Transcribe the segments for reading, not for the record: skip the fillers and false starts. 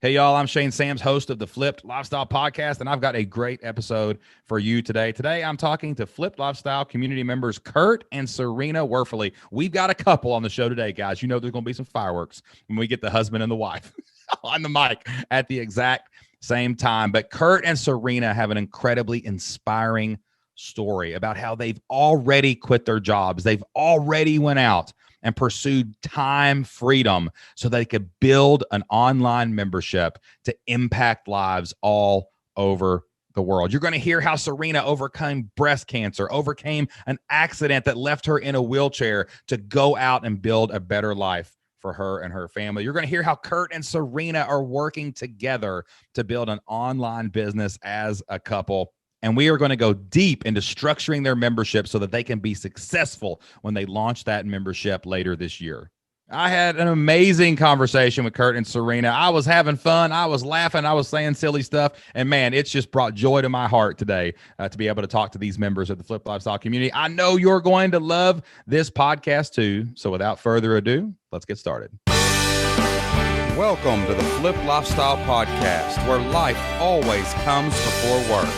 Hey, y'all, I'm Shane Sams, host of the Flipped Lifestyle Podcast, and I've got a great episode for you today. Today, I'm talking to Flipped Lifestyle community members Kurt and Sirena Werfely. We've got a couple on the show today, guys. You know there's going to be some fireworks when we get the husband and the wife on the mic at the exact same time. But Kurt and Sirena have an incredibly inspiring story about how they've already quit their jobs. They've already went out and pursued time freedom so they could build an online membership to impact lives all over the world. You're going to hear how Sirena overcame breast cancer, overcame an accident that left her in a wheelchair to go out and build a better life for her and her family. You're going to hear how Kurt and Sirena are working together to build an online business as a couple. And we are going to go deep into structuring their membership so that they can be successful when they launch that membership later this year. I had an amazing conversation with Kurt and Sirena. I was having fun. I was laughing. I was saying silly stuff. And man, it's just brought joy to my heart today to be able to talk to these members of the Flip Lifestyle community. I know you're going to love this podcast too. So without further ado, let's get started. Welcome to the Flip Lifestyle Podcast, where life always comes before work.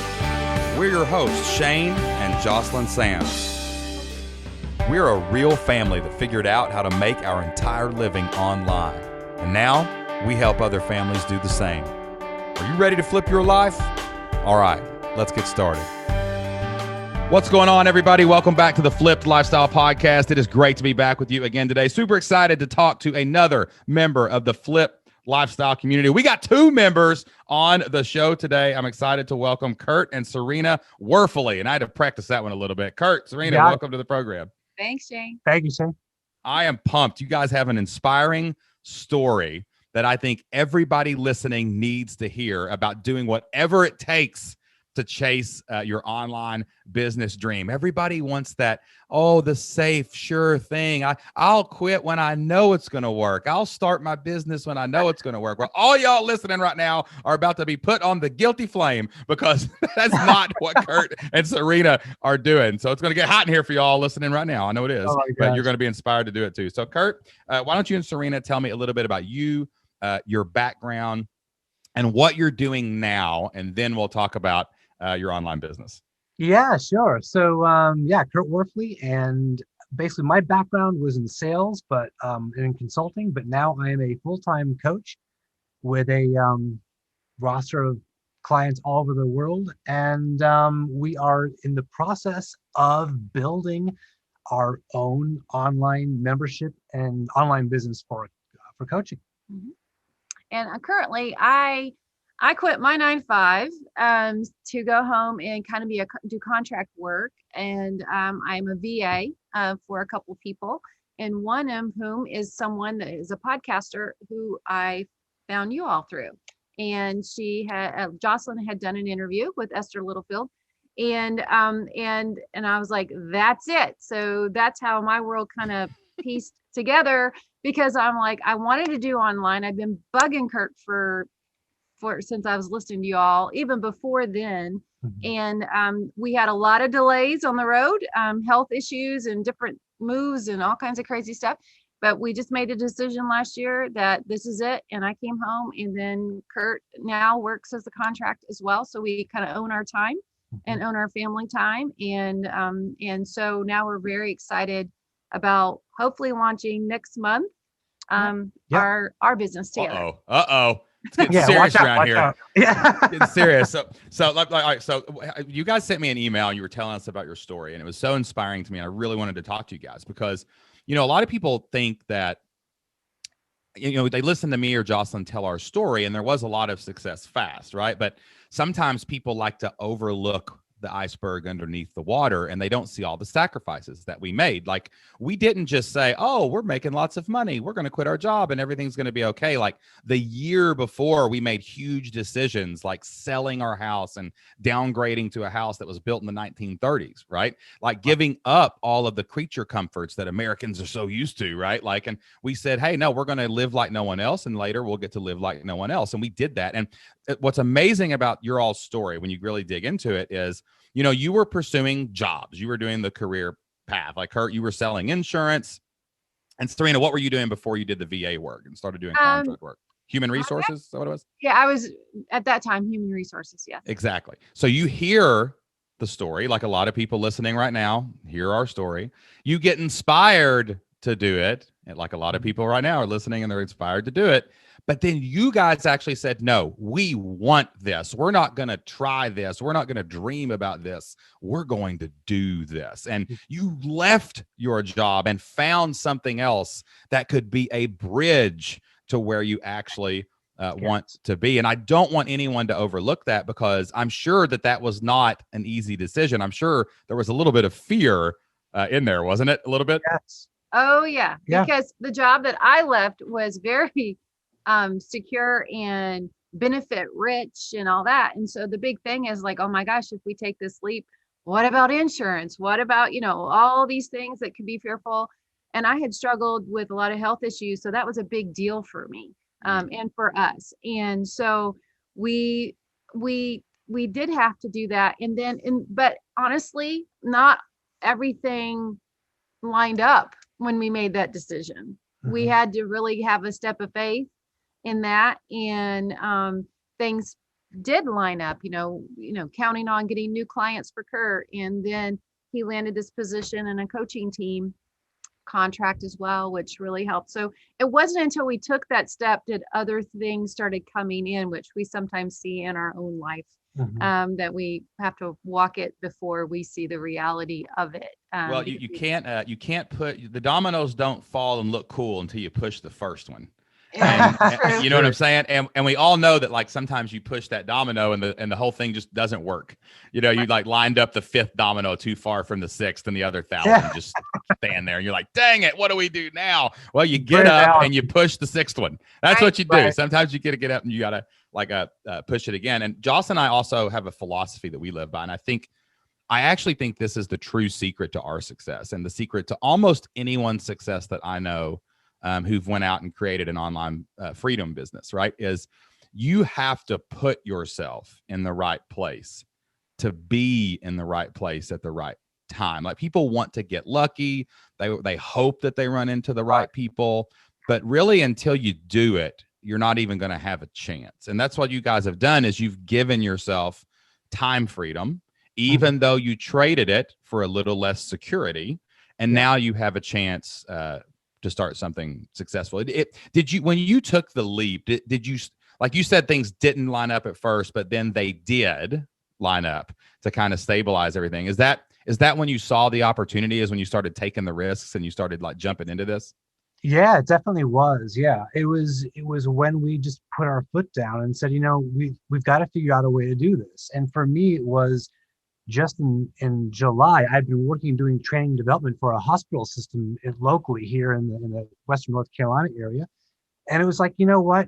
We're your hosts, Shane and Jocelyn Sams. We're a real family that figured out how to make our entire living online. And now we help other families do the same. Are you ready to flip your life? All right, let's get started. What's going on, everybody? Welcome back to the Flipped Lifestyle Podcast. It is great to be back with you again today. Super excited to talk to another member of the Flip Lifestyle community. We got two members on the show today. I'm excited to welcome Kurt and Sirena Werfely, and I had to practice that one a little bit. Kurt, Sirena, welcome to the program. Thanks, Shane. Thank you, Shane. I am pumped. You guys have an inspiring story that I think everybody listening needs to hear about doing whatever it takes to chase your online business dream. Everybody wants that, the safe, sure thing. I'll quit when I know it's going to work. I'll start my business when I know it's going to work. Well, all y'all listening right now are about to be put on the guilty flame because that's not what Kurt and Sirena are doing. So it's going to get hot in here for y'all listening right now. I know it is, but you're going to be inspired to do it too. So Kurt, why don't you and Sirena tell me a little bit about you, your background, and what you're doing now, and then we'll talk about your online business. Yeah, sure. So, Kurt Werfely, and basically my background was in sales, but in consulting. But now I am a full-time coach with a roster of clients all over the world, and we are in the process of building our own online membership and online business for coaching. Mm-hmm. And currently, I quit my 9-to-5 to go home and kind of do contract work. And I'm a VA for a couple of people. And one of whom is someone that is a podcaster who I found you all through. And Jocelyn had done an interview with Esther Littlefield. And I was like, that's it. So that's how my world kind of pieced together, because I'm like, I wanted to do online. I've been bugging Kurt for since I was listening to you all, even before then. Mm-hmm. And we had a lot of delays on the road, health issues and different moves and all kinds of crazy stuff. But we just made a decision last year that this is it. And I came home, and then Kurt now works as a contract as well. So we kind of own our time and own our family time. And so now we're very excited about hopefully launching next month our business together. It's getting serious around here. Yeah, getting serious. So you guys sent me an email and you were telling us about your story, and it was so inspiring to me. And I really wanted to talk to you guys because, a lot of people think that, they listen to me or Jocelyn tell our story, and there was a lot of success fast, right? But sometimes people like to overlook the iceberg underneath the water, and they don't see all the sacrifices that we made. Like, we didn't just say, we're making lots of money, we're going to quit our job and everything's going to be okay. Like, the year before, we made huge decisions like selling our house and downgrading to a house that was built in the 1930s, right? Like giving up all of the creature comforts that Americans are so used to, right? Like, and we said, hey, no, we're going to live like no one else, and later we'll get to live like no one else. And we did that. And what's amazing about your all's story, when you really dig into it, is, you were pursuing jobs. You were doing the career path. Like Kurt, you were selling insurance. And Sirena, what were you doing before you did the VA work and started doing contract work? Human resources, is that what it was? Yeah, I was at that time human resources. Yes. Exactly. So you hear the story, like a lot of people listening right now, hear our story. You get inspired to do it. And like a lot of people right now are listening and they're inspired to do it. But then you guys actually said, no, we want this. We're not going to try this. We're not going to dream about this. We're going to do this. And you left your job and found something else that could be a bridge to where you actually want to be. And I don't want anyone to overlook that, because I'm sure that that was not an easy decision. I'm sure there was a little bit of fear in there, wasn't it? A little bit? Yes. Oh yeah. Because the job that I left was very secure and benefit rich and all that. And so the big thing is like, oh my gosh, if we take this leap, what about insurance? What about, all these things that could be fearful? And I had struggled with a lot of health issues. So that was a big deal for me and for us. And so we did have to do that. And then, but honestly, not everything lined up when we made that decision. Mm-hmm. We had to really have a step of faith in that, and things did line up, counting on getting new clients for Kurt, and then he landed this position in a coaching team contract as well, which really helped. So it wasn't until we took that step did other things started coming in, which we sometimes see in our own life. Mm-hmm. That we have to walk it before we see the reality of it. Well, you can't put the dominoes don't fall and look cool until you push the first one. And you know what I'm saying? And we all know that, like, sometimes you push that domino and the whole thing just doesn't work. You like lined up the fifth domino too far from the sixth, and the other 1,000 just stand there, and you're like, dang it, what do we do now? Well, you get up and you push the sixth one. That's what you do. Right. Sometimes you got to get up and you got to push it again. And Joss and I also have a philosophy that we live by. And I actually think this is the true secret to our success, and the secret to almost anyone's success that I know who've went out and created an online freedom business, right? Is you have to put yourself in the right place to be in the right place at the right time. Like, people want to get lucky. They hope that they run into the right people, but really until you do it, you're not even going to have a chance. And that's what you guys have done, is you've given yourself time freedom, even though you traded it for a little less security. And now you have a chance to start something successful. Did you, when you took the leap, did you, like you said, things didn't line up at first, but then they did line up to kind of stabilize everything? Is that when you saw the opportunity, is when you started taking the risks and you started like jumping into this? Yeah, it definitely was. Yeah, it was when we just put our foot down and said, we've got to figure out a way to do this. And for me, it was just in July, I'd been working doing training development for a hospital system locally here in the Western North Carolina area. And it was like, you know what?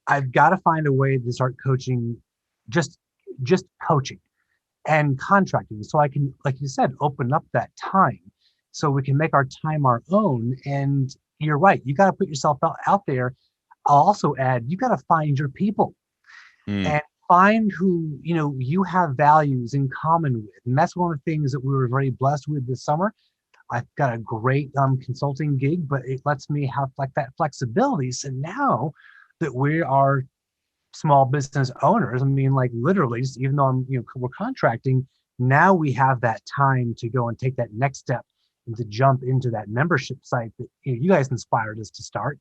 I've got to find a way to start coaching, just coaching and contracting. So I can, like you said, open up that time so we can make our time our own. And you're right. You got to put yourself out there. I'll also add, you got to find your people. And find who you have values in common with. And that's one of the things that we were very blessed with this summer. I've got a great consulting gig, but it lets me have like that flexibility. So now that we are small business owners, I mean, like literally, even though we're contracting, now we have that time to go and take that next step and to jump into that membership site that you guys inspired us to start.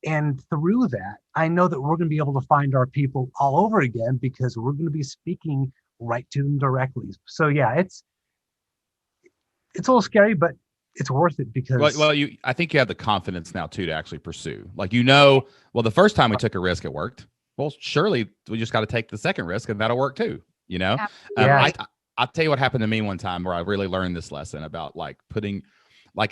And through that, I know that we're going to be able to find our people all over again, because we're going to be speaking right to them directly. So yeah, it's a little scary, but it's worth it, because I think you have the confidence now too to actually pursue. Like, well, the first time we took a risk, it worked. Well, surely we just got to take the second risk, and that'll work too. I'll tell you what happened to me one time where I really learned this lesson about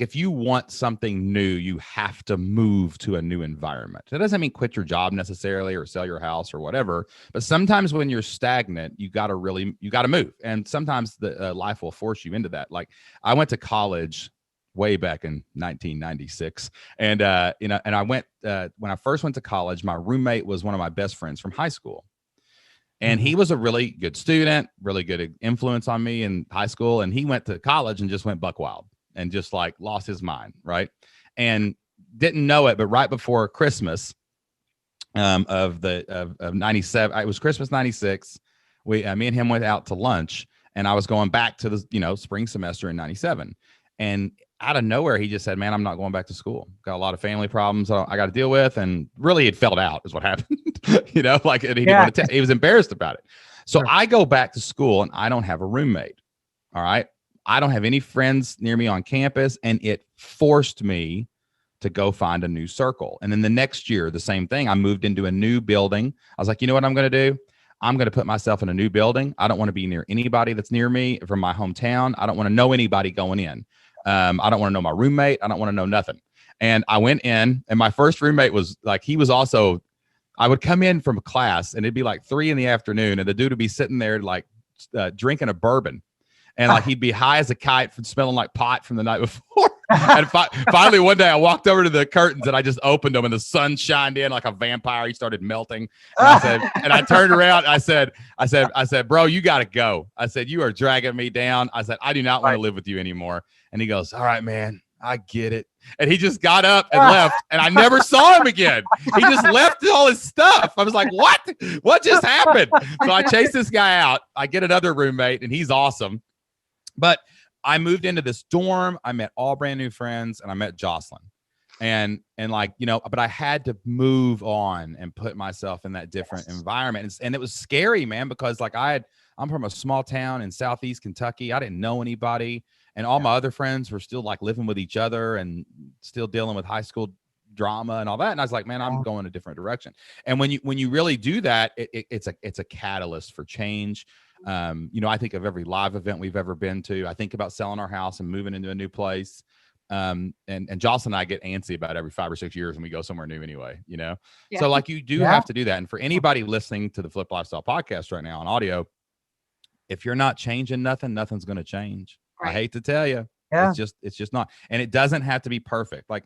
if you want something new, you have to move to a new environment. That doesn't mean quit your job necessarily or sell your house or whatever. But sometimes when you're stagnant, you got to move. And sometimes the life will force you into that. Like, I went to college way back in 1996. And, and I went, when I first went to college, my roommate was one of my best friends from high school. And he was a really good student, really good influence on me in high school. And he went to college and just went buck wild and just like lost his mind, right? And didn't know it, but right before Christmas, of 97. It was Christmas 96. Me and him went out to lunch, and I was going back to the, spring semester in 97. And out of nowhere, he just said, man, I'm not going back to school. Got a lot of family problems I got to deal with. And really it felt out is what happened, and he didn't want to he was embarrassed about it. So Sure. I go back to school and I don't have a roommate. All right. I don't have any friends near me on campus, and it forced me to go find a new circle. And then the next year, the same thing. I moved into a new building. I was like, you know what I'm going to do? I'm going to put myself in a new building. I don't want to be near anybody that's near me from my hometown. I don't want to know anybody going in. I don't want to know my roommate. I don't want to know nothing. And I went in, and my first roommate was like, he was also, I would come in from a class and it'd be like 3 PM, and the dude would be sitting there like drinking a bourbon. And like he'd be high as a kite from smelling like pot from the night before. And finally one day I walked over to the curtains and I just opened them, and the sun shined in like a vampire. He started melting. And I said, and I turned around. I said, bro, you got to go. I said, you are dragging me down. I said, I do not want to live with you anymore. And he goes, all right, man, I get it. And he just got up and left, and I never saw him again. He just left all his stuff. I was like, what just happened? So I chased this guy out. I get another roommate, and he's awesome. But I moved into this dorm. I met all brand new friends, and I met Jocelyn. And but I had to move on and put myself in that different environment. And it was scary, man, because like I'm from a small town in Southeast Kentucky. I didn't know anybody. And all my other friends were still like living with each other and still dealing with high school drama and all that. And I was like, man, I'm going a different direction. And when you really do that, it's a catalyst for change. I think of every live event we've ever been to. I think about selling our house and moving into a new place. And Jocelyn and I get antsy about every 5 or 6 years when we go somewhere new anyway, Yeah. So like you do have to do that. And for anybody listening to the Flip Lifestyle podcast right now on audio, if you're not changing nothing's going to change. Right. I hate to tell you, it's just not. And it doesn't have to be perfect. Like,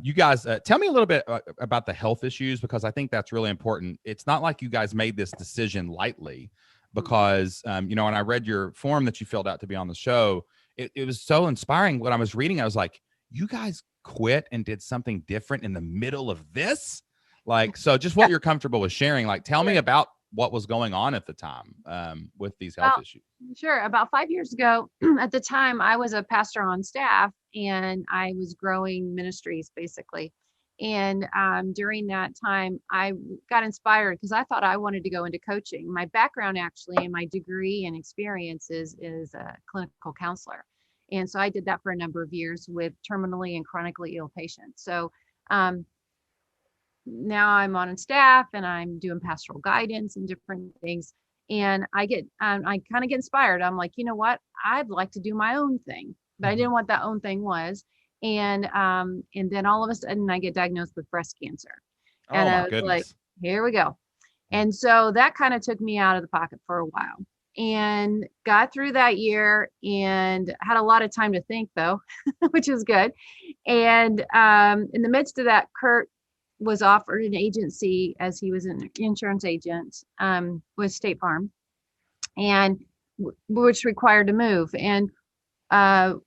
you guys, tell me a little bit about the health issues, because I think that's really important. It's not like you guys made this decision lightly, because, when I read your form that you filled out to be on the show, it was so inspiring. When I was reading, I was like, you guys quit and did something different in the middle of this. Like, so just what you're comfortable with sharing, like, tell me about what was going on at the time with these health issues. Sure. About 5 years ago, at the time, I was a pastor on staff, and I was growing ministries basically. And during that time, I got inspired because I thought I wanted to go into coaching. My background actually, and my degree and experience is a clinical counselor. And so I did that for a number of years with terminally and chronically ill patients. So now I'm on staff and I'm doing pastoral guidance and different things. And I kind of get inspired. I'm like, you know what? I'd like to do my own thing, but I didn't know what that own thing was. And then all of a sudden I get diagnosed with breast cancer. And I was like, here we go. And so that kind of took me out of the pocket for a while, and got through that year and had a lot of time to think though, which is good. And in the midst of that, Kurt was offered an agency, as he was an insurance agent with State Farm, and which required to move. And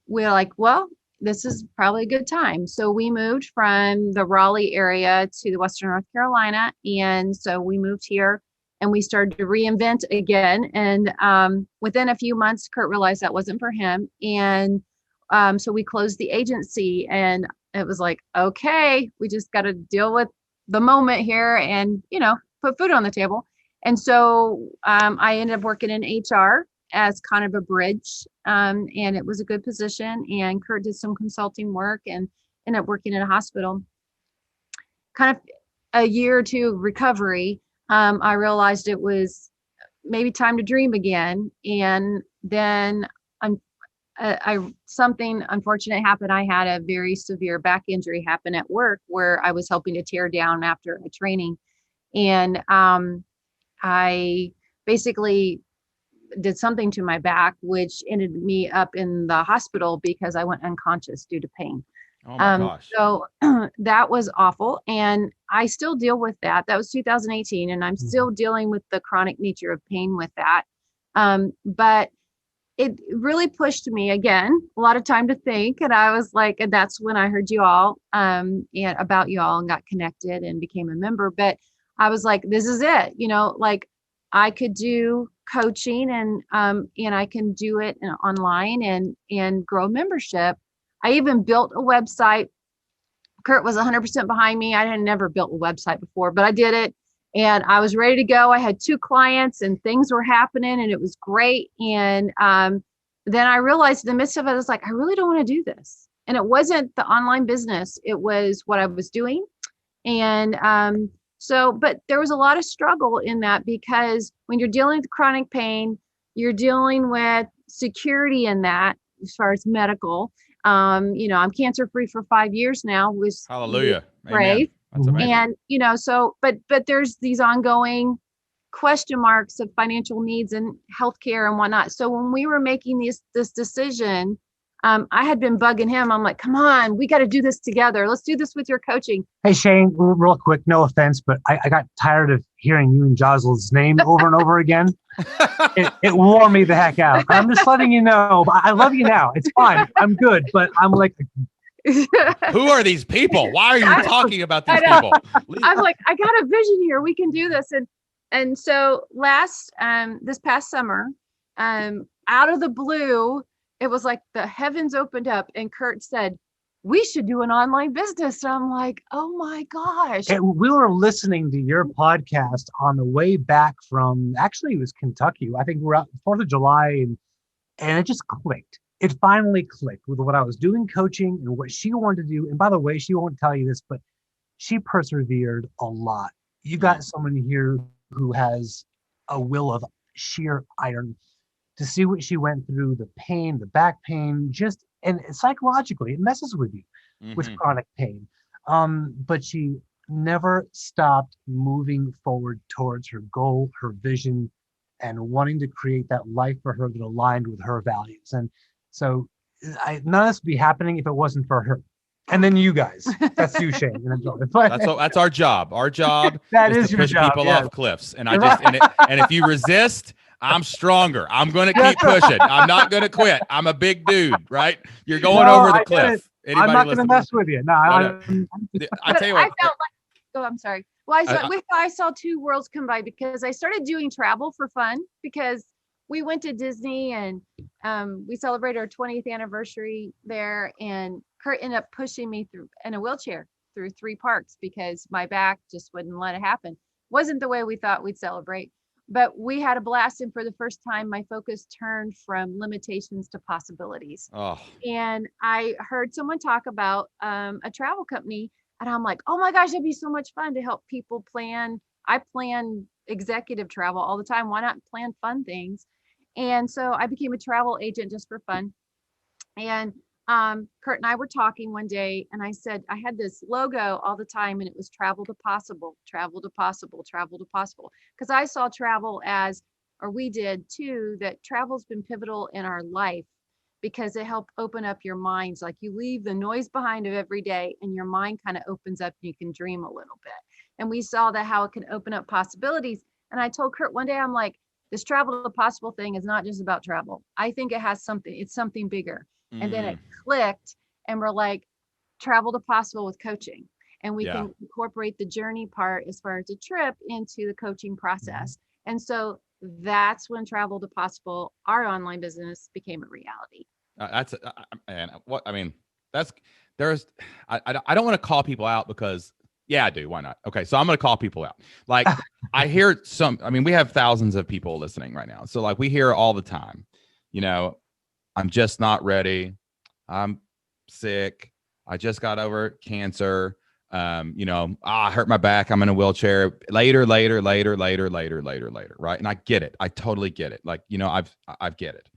we're like, well, this is probably a good time. So we moved from the Raleigh area to the Western North Carolina. And so we moved here and we started to reinvent again. And within a few months, Kurt realized that wasn't for him. And so we closed the agency, and it was like, okay, we just got to deal with the moment here and, put food on the table. And so I ended up working in HR as kind of a bridge. And it was a good position. And Kurt did some consulting work and ended up working in a hospital. Kind of a year or two recovery, I realized it was maybe time to dream again. And then something unfortunate happened. I had a very severe back injury happen at work where I was helping to tear down after a training. And I basically did something to my back, which ended me up in the hospital because I went unconscious due to pain. Oh my gosh. So that was awful. And I still deal with that. That was 2018. And I'm still dealing with the chronic nature of pain with that. But it really pushed me again, a lot of time to think. And I was like, and that's when I heard you all and about you all and got connected and became a member. But I was like, this is it. Like I could do coaching and I can do it online and grow membership. I even built a website. Kurt was 100% behind me. I had never built a website before, but I did it and I was ready to go. I had 2 clients and things were happening and it was great. And then I realized in the midst of it, I was like, I really don't want to do this. And it wasn't the online business. It was what I was doing. And but there was a lot of struggle in that because when you're dealing with chronic pain, you're dealing with security in that as far as medical. I'm cancer free for 5 years now. Hallelujah. Right. That's amazing. And, but there's these ongoing question marks of financial needs and healthcare and whatnot. So when we were making this decision, I had been bugging him. I'm like, come on, we got to do this together. Let's do this with your coaching. Hey, Shane, real quick, no offense, but I got tired of hearing you and Jocelyn's name over and over again. It wore me the heck out. I'm just letting you know. I love you now. It's fine. I'm good. But I'm like, who are these people? Why are you talking about these people? I'm like, I got a vision here. We can do this. And so this past summer, out of the blue, it was like the heavens opened up and Kurt said, we should do an online business. And I'm like, oh my gosh. And we were listening to your podcast on the way back from, actually it was Kentucky. I think we're out 4th of July and it just clicked. It finally clicked with what I was doing coaching and what she wanted to do. And by the way, she won't tell you this, but she persevered a lot. You got someone here who has a will of sheer iron. To see what she went through, the pain, the back pain, and psychologically, it messes with you with chronic pain. But she never stopped moving forward towards her goal, her vision, and wanting to create that life for her that aligned with her values. And so none of this would be happening if it wasn't for her. And then you guys, that's you, Shane. That's our job. Our job that is to push people off cliffs. And and if you resist, I'm stronger. I'm going to keep pushing. I'm not going to quit. I'm a big dude, right? You're going over the cliff. I'm not going to mess with you. No, I tell you what. I felt like, I'm sorry. Well, I saw 2 worlds combined because I started doing travel for fun because we went to Disney and we celebrated our 20th anniversary there. And Kurt ended up pushing me through in a wheelchair through 3 parks because my back just wouldn't let it happen. Wasn't the way we thought we'd celebrate. But we had a blast, and for the first time, my focus turned from limitations to possibilities. Oh. And I heard someone talk about a travel company, and I'm like, oh my gosh, that'd be so much fun to help people plan. I plan executive travel all the time. Why not plan fun things? And so I became a travel agent just for fun. And Kurt and I were talking one day and I said, I had this logo all the time and it was travel to possible, travel to possible, travel to possible. Because I saw travel as, or we did too, that travel's been pivotal in our life because it helped open up your minds. Like you leave the noise behind of every day and your mind kind of opens up and you can dream a little bit. And we saw that how it can open up possibilities. And I told Kurt one day, I'm like, this travel to possible thing is not just about travel. I think it has something, it's something bigger. And then it clicked and we're like, travel to possible with coaching. And we can incorporate the journey part as far as the trip into the coaching process. And so that's when travel to possible, our online business, became a reality. I don't want to call people out because I do. Why not? Okay. So I'm going to call people out. Like I hear we have thousands of people listening right now. So like we hear all the time, I'm just not ready. I'm sick. I just got over cancer. I hurt my back. I'm in a wheelchair. Later. Right. And I get it. I totally get it. Like, I get it.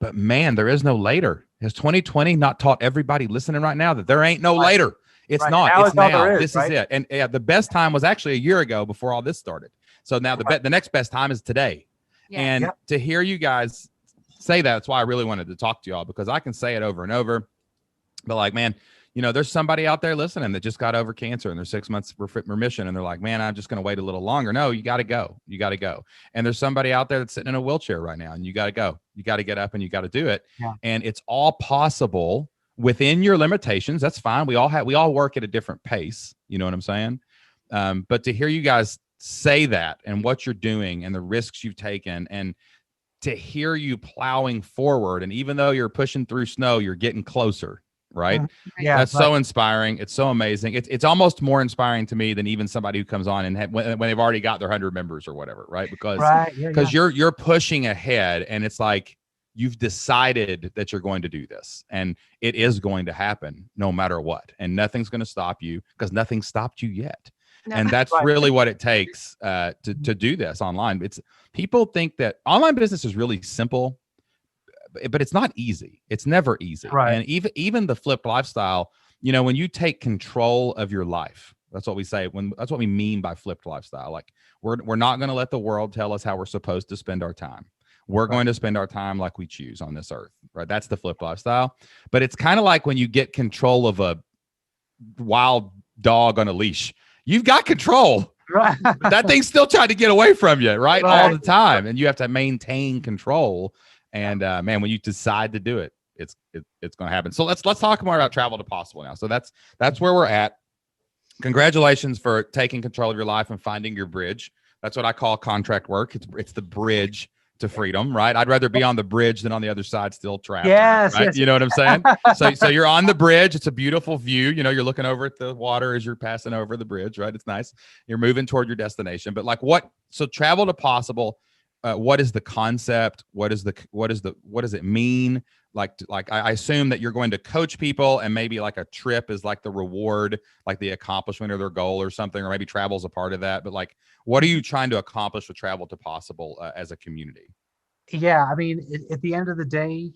But man, there is no later. Has 2020 not taught everybody listening right now that there ain't no later? It's not. Now it's now. This is it. And the best time was actually a year ago before all this started. So now the next best time is today. Yeah. And to hear you guys say that's why I really wanted to talk to y'all, because I can say it over and over. But like, man, there's somebody out there listening that just got over cancer and they're 6 months remission. And they're like, man, I'm just going to wait a little longer. No, you got to go. You got to go. And there's somebody out there that's sitting in a wheelchair right now and you got to go. You got to get up and you got to do it. Yeah. And it's all possible within your limitations. That's fine. We all work at a different pace. You know what I'm saying? But to hear you guys say that and what you're doing and the risks you've taken, and to hear you plowing forward. And even though you're pushing through snow, you're getting closer, right? Yeah, That's so inspiring. It's so amazing. It's almost more inspiring to me than even somebody who comes on and when they've already got their 100 members or whatever, right? Because you're pushing ahead, and it's like you've decided that you're going to do this, and it is going to happen no matter what, and nothing's going to stop you because nothing stopped you yet. No. And that's really what it takes to do this online. People think that online business is really simple, but it's not easy. It's never easy. Right. And even the flipped lifestyle, when you take control of your life, that's what we say. That's what we mean by flipped lifestyle. Like we're not going to let the world tell us how we're supposed to spend our time. We're going to spend our time like we choose on this earth, right? That's the flipped lifestyle. But it's kind of like when you get control of a wild dog on a leash. You've got control. Right. But that thing's still trying to get away from you, right? All the time. And you have to maintain control. And man, when you decide to do it, it's going to happen. So let's talk more about Travel to Possible now. So that's where we're at. Congratulations for taking control of your life and finding your bridge. That's what I call contract work. It's the bridge to freedom, right? I'd rather be on the bridge than on the other side still trapped. Yes, right? yes. You know what I'm saying? So you're on the bridge. It's a beautiful view. You're looking over at the water as you're passing over the bridge, right? It's nice. You're moving toward your destination. But so Travel to Possible, what is the concept? What does it mean? Like I assume that you're going to coach people, and maybe like a trip is like the reward, like the accomplishment of their goal or something, or maybe travel's a part of that. But like, what are you trying to accomplish with Travel to Possible as a community? Yeah, I mean, at the end of the day,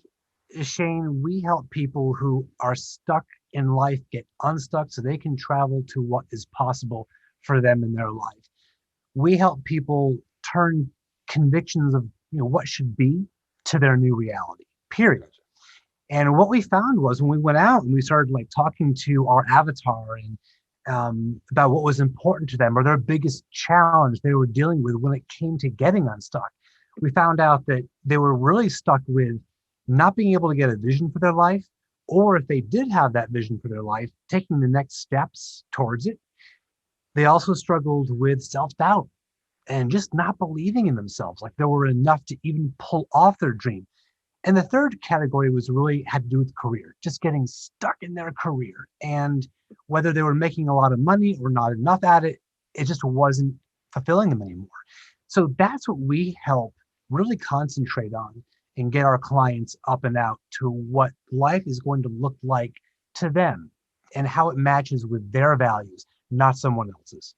Shane, we help people who are stuck in life get unstuck so they can travel to what is possible for them in their life. We help people turn convictions of what should be to their new reality, period. And what we found was when we went out and we started like talking to our avatar and about what was important to them or their biggest challenge they were dealing with when it came to getting unstuck, we found out that they were really stuck with not being able to get a vision for their life, or if they did have that vision for their life, taking the next steps towards it. They also struggled with self-doubt and just not believing in themselves, like they were enough to even pull off their dream. And the third category was really had to do with career, just getting stuck in their career. And whether they were making a lot of money or not enough at it, it just wasn't fulfilling them anymore. So that's what we help really concentrate on and get our clients up and out to what life is going to look like to them and how it matches with their values, not someone else's.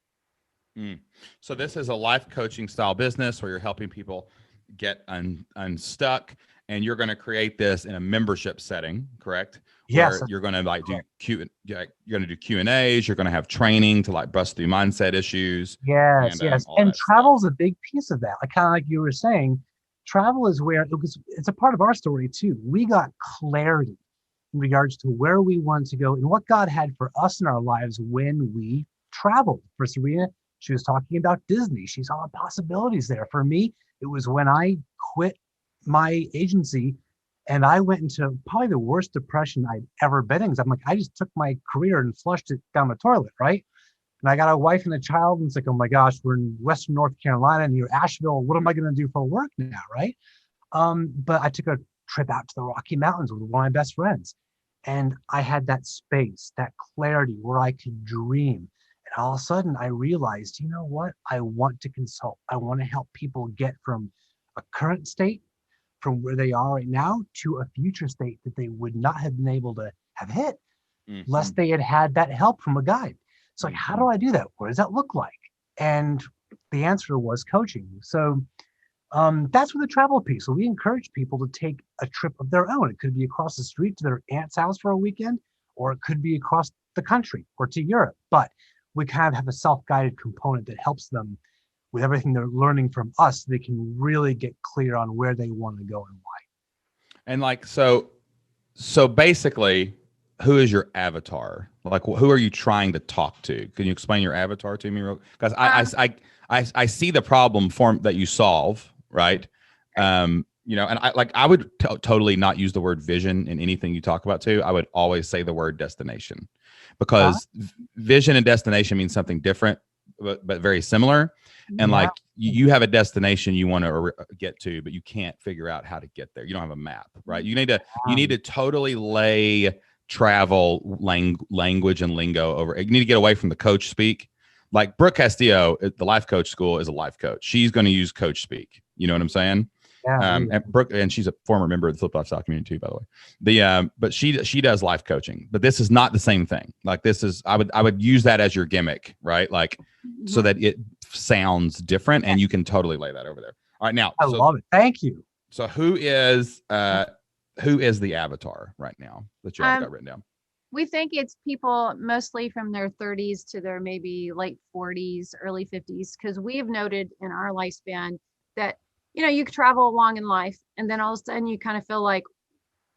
So this is a life coaching style business where you're helping people get unstuck, and you're going to create this in a membership setting, correct? Yes. Where you're going to like do you're going to do Q&As. You're going to have training to like bust through mindset issues. Yes. And travel is a big piece of that. Like kind of like you were saying, travel is where it's a part of our story too. We got clarity in regards to where we wanted to go and what God had for us in our lives when we traveled. For Sirena, she was talking about Disney. She saw the possibilities there. For me, it was when I quit my agency and I went into probably the worst depression I'd ever been in. I'm like, I just took my career and flushed it down the toilet, right? And I got a wife and a child, and it's like, oh my gosh, we're in Western North Carolina and you're Asheville. What am I going to do for work now, right? But I took a trip out to the Rocky Mountains with one of my best friends. And I had that space, that clarity where I could dream. And all of a sudden I realized, you know what? I want to consult. I want to help people get from a current state, from where they are right now, to a future state that they would not have been able to have hit unless they had had that help from a guide. So like, how do I do that? What does that look like? And the answer was coaching. So that's where the travel piece. So we encourage people to take a trip of their own. It could be across the street to their aunt's house for a weekend, or it could be across the country or to Europe. But we kind of have a self-guided component that helps them with everything they're learning from us. They can really get clear on where they want to go and why. And like, so basically, who is your avatar? Like, who are you trying to talk to? Can you explain your avatar to me? Because I see the problem form that you solve, right? And I would totally not use the word vision in anything you talk about too. I would always say the word destination, because vision and destination means something different. but very similar. And like you have a destination you want to get to, but you can't figure out how to get there. You don't have a map, right? You need to totally lay travel language and lingo over. You need to get away from the coach speak. Like Brooke Castillo, the life coach school is a life coach. She's going to use coach speak. You know what I'm saying? Yeah, And Brooke, and she's a former member of the Flip Lifestyle community too, by the way. But she does life coaching, but this is not the same thing. Like this is, I would use that as your gimmick, right? Like so that it sounds different and you can totally lay that over there. All right, now I love it. Thank you. So who is the avatar right now that you all got written down? We think it's people mostly from their 30s to their maybe late 40s, early 50s, because we have noted in our lifespan that, you could travel along in life and then all of a sudden you kind of feel like,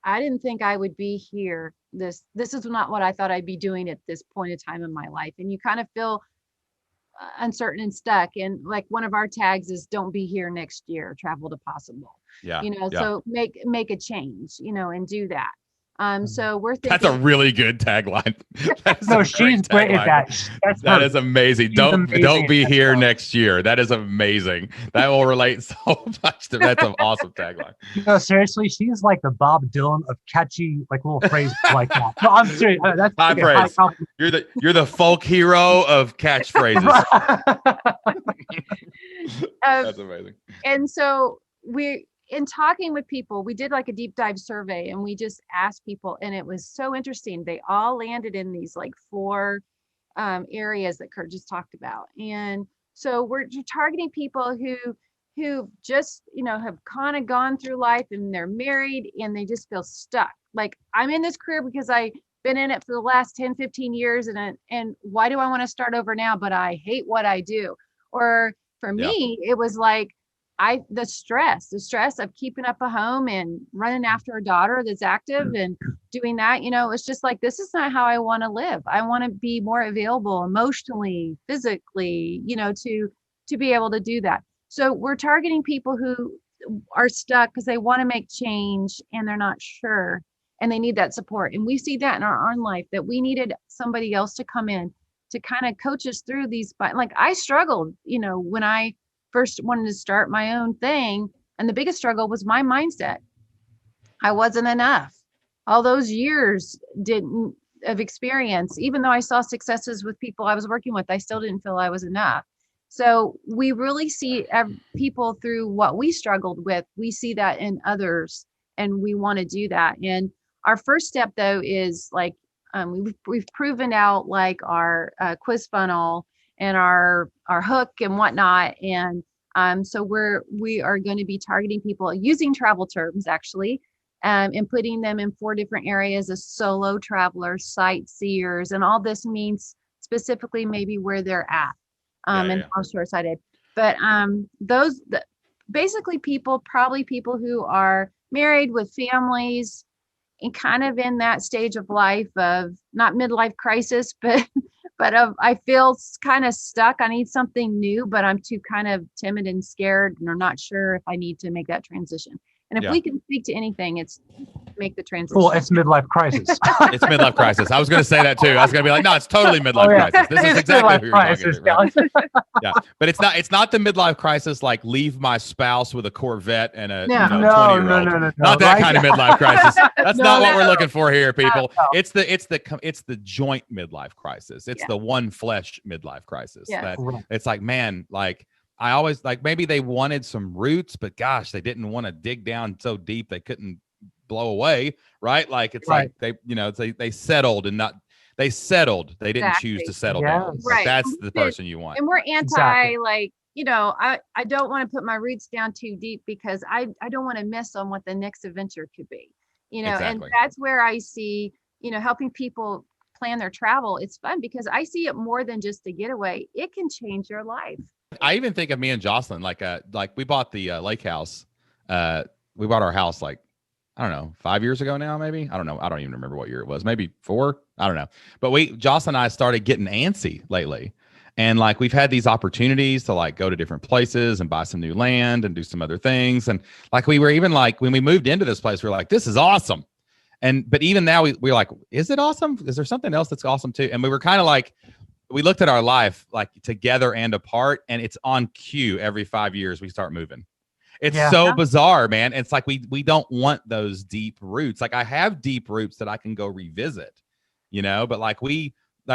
I didn't think I would be here. This is not what I thought I'd be doing at this point in time in my life. And you kind of feel uncertain and stuck. And like one of our tags is don't be here next year, travel to possible. Yeah. So make a change, and do that. So we're thinking that's a really good tagline. No, she's great at that. That is amazing. Don't be here next year. That is amazing. That will relate so much to that's an awesome tagline. No, seriously, she's like the Bob Dylan of catchy, like little phrases like that. No, I'm serious. That's high praise. You're the folk hero of catchphrases. That's amazing. And so in talking with people, we did like a deep dive survey and we just asked people, and it was so interesting. They all landed in these like 4 areas that Kurt just talked about. And so we're targeting people who just, have kind of gone through life and they're married and they just feel stuck. Like, I'm in this career because I've been in it for the last 10, 15 years. And why do I want to start over now? But I hate what I do. Or for me, it was like, the stress of keeping up a home and running after a daughter that's active and doing that, it's just like, this is not how I want to live. I want to be more available emotionally, physically, to be able to do that. So we're targeting people who are stuck because they want to make change and they're not sure and they need that support. And we see that in our own life, that we needed somebody else to come in to kind of coach us through these. Like I struggled, when I first wanted to start my own thing. And the biggest struggle was my mindset. I wasn't enough. All those years of experience, even though I saw successes with people I was working with, I still didn't feel I was enough. So we really see people through what we struggled with. We see that in others and we want to do that. And our first step though, is like, we've proven out like our quiz funnel and our hook and whatnot. And so we are going to be targeting people using travel terms actually, and putting them in 4 different areas as solo travelers, sightseers, and all this means specifically maybe where they're at and how short-sighted. But basically probably people who are married with families and kind of in that stage of life of not midlife crisis, but I feel kind of stuck. I need something new, but I'm too kind of timid and scared and I'm not sure if I need to make that transition. And if we can speak to anything, it's make the transition. Well, it's midlife crisis. It's midlife crisis. I was going to say that too. I was going to be like, no, it's totally midlife crisis. This is exactly who you're talking to. Right? Yeah, but it's not the midlife crisis like leave my spouse with a Corvette and a 20-year-old. No, not that kind of midlife crisis. That's not what we're looking for here, people. It's the joint midlife crisis. It's the one flesh midlife crisis. That it's like, man, like. I always like maybe they wanted some roots, but gosh, they didn't want to dig down so deep they couldn't blow away, right? Like it's like they settled and not they settled. They didn't choose to settle down. Like, that's the person you want. And we're anti like, I don't want to put my roots down too deep because I don't want to miss on what the next adventure could be. And that's where I see, helping people plan their travel. It's fun because I see it more than just a getaway. It can change your life. I even think of me and Jocelyn, like we bought the lake house. We bought our house like, I don't know, 5 years ago now, maybe. I don't know. I don't even remember what year it was. Maybe 4. I don't know. But Jocelyn and I started getting antsy lately. And like, we've had these opportunities to like go to different places and buy some new land and do some other things. And like, we were even like, when we moved into this place, we were like, this is awesome. But even now we're like, is it awesome? Is there something else that's awesome too? And we were kind of like, we looked at our life like together and apart, and it's on cue every 5 years we start moving. It's so bizarre, man. It's like we don't want those deep roots. Like I have deep roots that I can go revisit, but like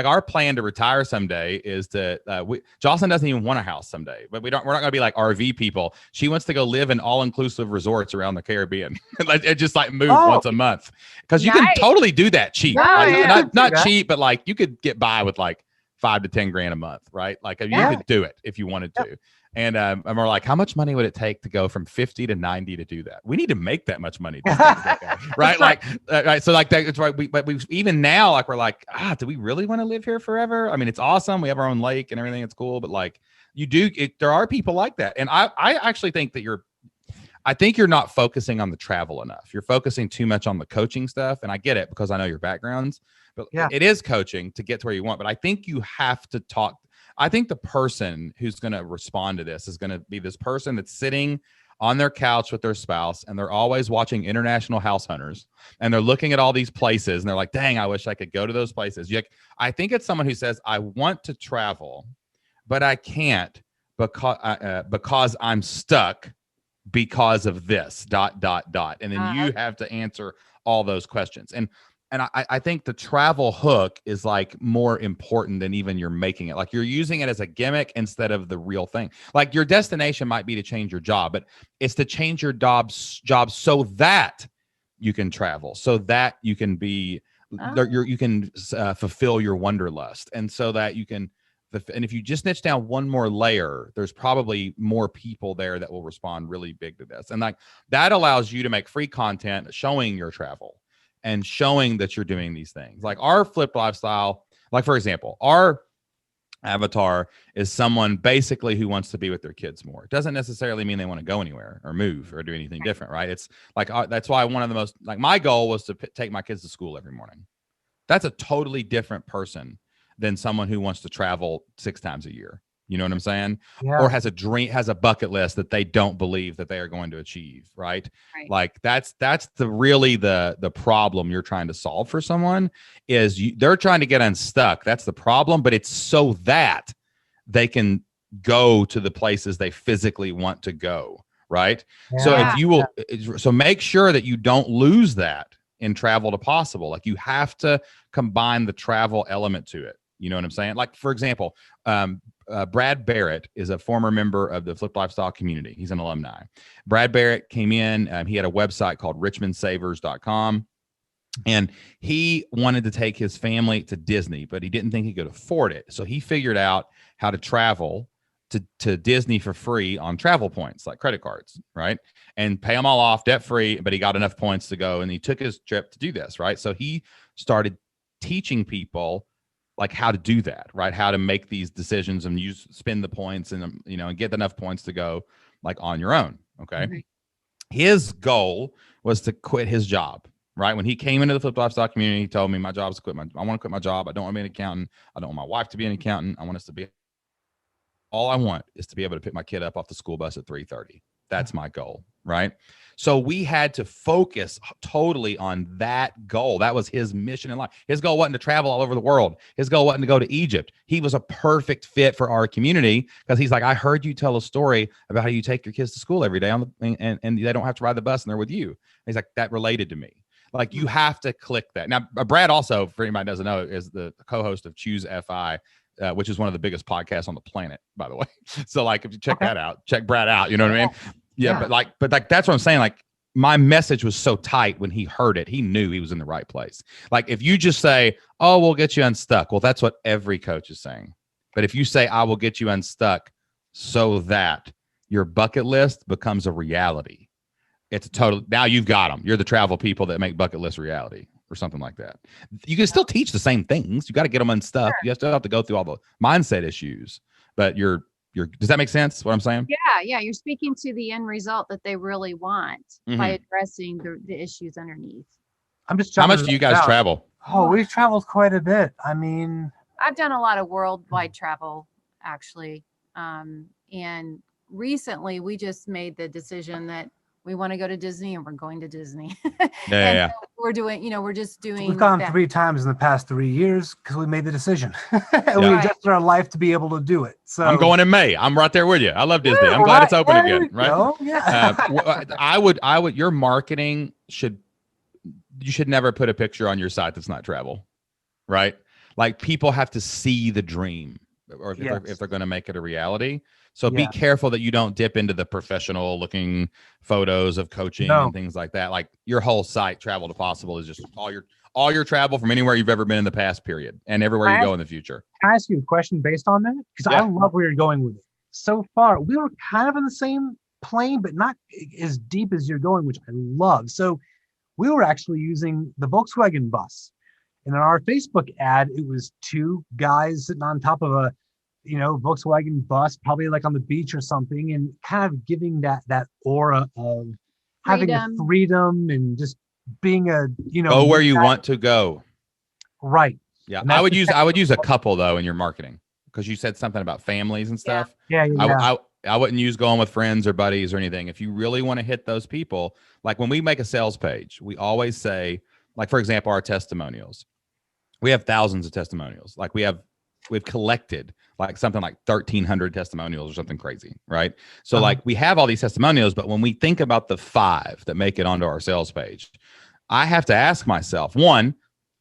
our plan to retire someday is to Jocelyn doesn't even want a house someday, but we're not going to be like RV people. She wants to go live in all-inclusive resorts around the Caribbean. It just like move once a month, because you can totally do that cheap. Not cheap, but like you could get by with like $5 to $10 grand a month, right? Like you could do it if you wanted to. And we're like, how much money would it take to go from 50 to 90 to do that? We need to make that much money, right? Like, right. So like that's right. But we even now, like we're like, do we really want to live here forever? I mean, it's awesome. We have our own lake and everything. It's cool. But like, there are people like that, and I actually think that you're not focusing on the travel enough. You're focusing too much on the coaching stuff, and I get it because I know your backgrounds. But it is coaching to get to where you want. But I think you have to talk. I think the person who's going to respond to this is going to be this person that's sitting on their couch with their spouse, and they're always watching International House Hunters, and they're looking at all these places, and they're like, dang, I wish I could go to those places. I think it's someone who says, I want to travel, but I can't because I'm stuck because of this ... And then you have to answer all those questions. And I think the travel hook is like more important than even you're making it. Like you're using it as a gimmick instead of the real thing. Like your destination might be to change your job, but it's to change your job so that you can travel, so that you can be, you can fulfill your wanderlust, and so that you can. And if you just niche down one more layer, there's probably more people there that will respond really big to this. And like that allows you to make free content showing your travel and showing that you're doing these things. Like our flipped lifestyle, like for example, our avatar is someone basically who wants to be with their kids more. It doesn't necessarily mean they want to go anywhere or move or do anything different, right? It's like, that's why one of the most, like my goal was to take my kids to school every morning. That's a totally different person than someone who wants to travel 6 times a year. You know what I'm saying? Or has a dream, has a bucket list that they don't believe that they are going to achieve. Right. Like that's the problem you're trying to solve for someone is they're trying to get unstuck. That's the problem, but it's so that they can go to the places they physically want to go. Right. So if you will, so make sure that you don't lose that in Travel to Possible. Like you have to combine the travel element to it. You know what I'm saying? Like, for example, Brad Barrett is a former member of the Flipped Lifestyle community. He's an alumni. Brad Barrett came in. He had a website called richmondsavers.com. And he wanted to take his family to Disney, but he didn't think he could afford it. So he figured out how to travel to Disney for free on travel points, like credit cards, right? And pay them all off debt free, but he got enough points to go. And he took his trip to do this, right? So he started teaching people like how to do that, right? How to make these decisions and spend the points and, and get enough points to go like on your own. Okay. Mm-hmm. His goal was to quit his job, right? When he came into the Flipped Lifestyle community, he told me my job is I want to quit my job. I don't want to be an accountant. I don't want my wife to be an accountant. I want us to be, all I want is to be able to pick my kid up off the school bus at 3:30. That's my goal, right? So we had to focus totally on that goal. That was his mission in life. His goal wasn't to travel all over the world. His goal wasn't to go to Egypt. He was a perfect fit for our community because he's like, I heard you tell a story about how you take your kids to school every day and they don't have to ride the bus and they're with you. And he's like, that related to me. Like you have to click that. Now, Brad also, for anybody who doesn't know, is the co-host of Choose FI, which is one of the biggest podcasts on the planet, by the way. So like, if you check that out, check Brad out, you know what I mean? Yeah. But like, that's what I'm saying. Like my message was so tight when he heard it, he knew he was in the right place. Like if you just say, oh, we'll get you unstuck. Well, that's what every coach is saying. But if you say, I will get you unstuck so that your bucket list becomes a reality, it's a total, now you've got them. You're the travel people that make bucket list reality or something like that. You can still teach the same things. You got to get them unstuck. You still have to go through all the mindset issues, but does that make sense what I'm saying? Yeah. You're speaking to the end result that they really want by addressing the issues underneath. I'm just how much do you guys travel? Oh, we've traveled quite a bit. I mean, I've done a lot of worldwide travel actually. And recently we just made the decision that we want to go to Disney, and we're going to Disney. Yeah, yeah. So we're doing, we're just doing. We've gone that. 3 times in the past 3 years because we made the decision and Yeah. we Right. adjusted our life to be able to do it. So I'm going in May. I'm right there with you. I love Disney. I'm glad it's open again. Right. Yeah. I would, your marketing you should never put a picture on your site that's not travel, right? Like people have to see the dream, or if they're going to make it a reality. So be careful that you don't dip into the professional looking photos of coaching and things like that. Like your whole site, Travel to Possible, is just all your travel from anywhere you've ever been in the past, period, and everywhere you go in the future. Can I ask you a question based on that? Because I love where you're going with it. So far, we were kind of in the same plane, but not as deep as you're going, which I love. So we were actually using the Volkswagen bus. And in our Facebook ad, it was 2 guys sitting on top of a Volkswagen bus, probably like on the beach or something, and kind of giving that aura of having a freedom and just being go where you want to go. Right. Yeah. I would use a couple though in your marketing, because you said something about families and stuff. Yeah. I wouldn't use going with friends or buddies or anything. If you really want to hit those people, like when we make a sales page, we always say, like, for example, our testimonials, we have thousands of testimonials. Like we've collected like something like 1,300 testimonials or something crazy, right? So like we have all these testimonials, but when we think about the 5 that make it onto our sales page, I have to ask myself, one,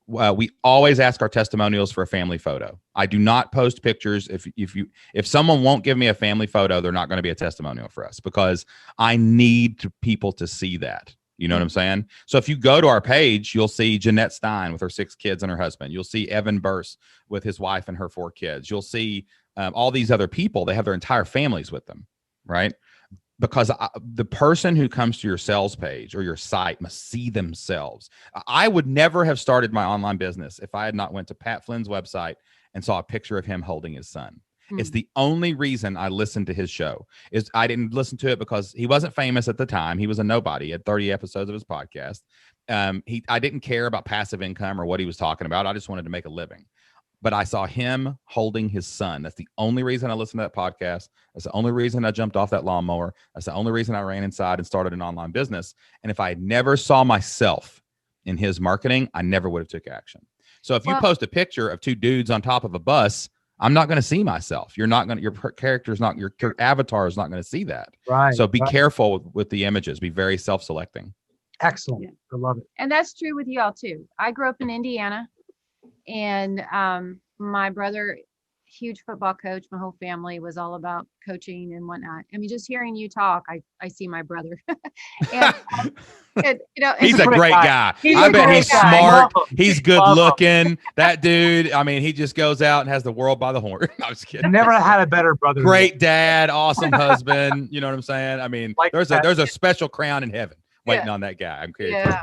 we always ask our testimonials for a family photo. I do not post pictures. If someone won't give me a family photo, they're not going to be a testimonial for us, because I need people to see that. You know what I'm saying? So if you go to our page, you'll see Jeanette Stein with her 6 kids and her husband. You'll see Evan Burse with his wife and her 4 kids. You'll see all these other people. They have their entire families with them, right? Because the person who comes to your sales page or your site must see themselves. I would never have started my online business if I had not went to Pat Flynn's website and saw a picture of him holding his son. It's the only reason I listened to his show. Is I didn't listen to it because he wasn't famous at the time. He was a nobody. He had 30 episodes of his podcast. I didn't care about passive income or what he was talking about. I just wanted to make a living. But I saw him holding his son. That's the only reason I listened to that podcast. That's the only reason I jumped off that lawnmower. That's the only reason I ran inside and started an online business. And if I had never saw myself in his marketing, I never would have took action. So if you post a picture of 2 dudes on top of a bus, I'm not going to see myself. Your character is not, your avatar is not going to see that. Right. So be careful with the images. Be very self-selecting. Excellent. I love it. And that's true with y'all too. I grew up in Indiana, and my brother, huge football coach, my whole family was all about coaching and whatnot. I mean, just hearing you talk, I see my brother. and, he's a great guy. I bet he's smart. He's good looking. That dude, I mean, he just goes out and has the world by the horn. No, I'm just kidding. I never had a better brother. Great dad, awesome husband. You know what I'm saying? I mean, like there's a special crown in heaven waiting on that guy. I'm kidding. Yeah.